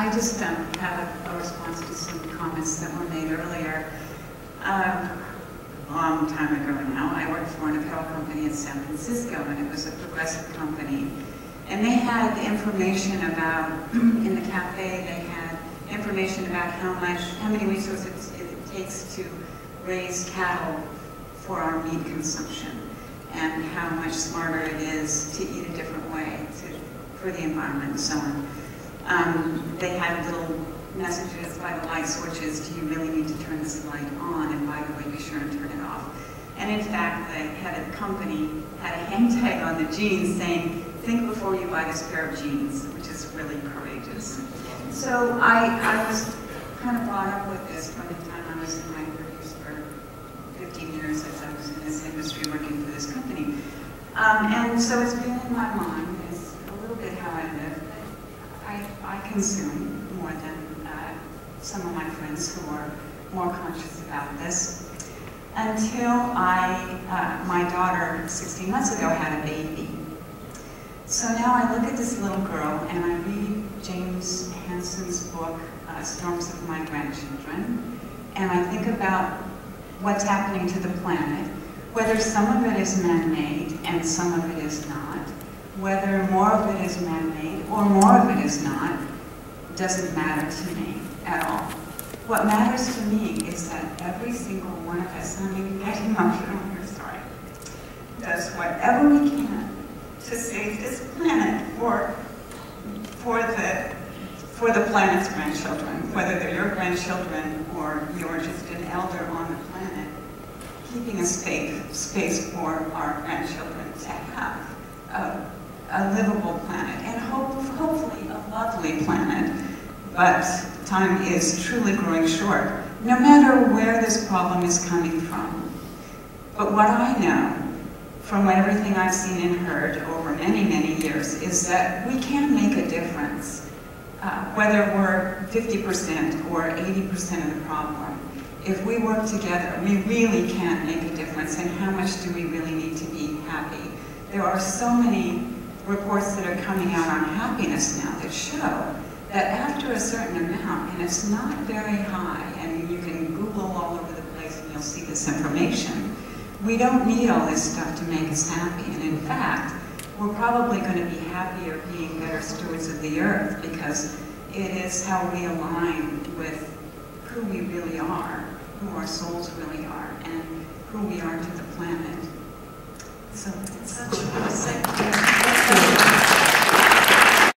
I just have a response to some comments that were made earlier. A long time ago now, I worked for an apparel company in San Francisco, and it was a progressive company. And they had information about, in the cafe, they had information about how many resources it takes to raise cattle for our meat consumption, and how much smarter it is to eat a different way for the environment and so on. They had little messages by the light switches: do you really need to turn this light on? And by the way, be sure and turn it off. And in fact, the head of the company had a hang tag on the jeans saying, think before you buy this pair of jeans, which is really courageous. So I was kind of brought up with this from the time I was in my 30s for 15 years as I was in this industry working for this company. And so it's been in my mind. It's a little bit how I live. I consume more than some of my friends who are more conscious about this. Until my daughter 16 months ago had a baby. So now I look at this little girl and I read James Hansen's book, Storms of My Grandchildren, and I think about what's happening to the planet, whether some of it is man-made and some of it is not, whether more of it is man-made or more of it is not, doesn't matter to me at all. What matters to me is that every single one of us, and I'm getting emotional here, sorry, does whatever we can to save this planet for the planet's grandchildren, whether they're your grandchildren or you're just an elder on the planet, keeping a space for our grandchildren to have a livable planet, and hopefully a lovely planet. But time is truly growing short, no matter where this problem is coming from. But what I know, from everything I've seen and heard over many, many years, is that we can make a difference, whether we're 50% or 80% of the problem. If we work together, we really can make a difference. And how much do we really need to be happy? There are so many reports that are coming out on happiness now that show that after a certain amount, and it's not very high, and you can Google all over the place and you'll see this information, we don't need all this stuff to make us happy. And in fact, we're probably going to be happier being better stewards of the earth, because it is how we align with who we really are, who our souls really are, and who we are to the planet. So it's such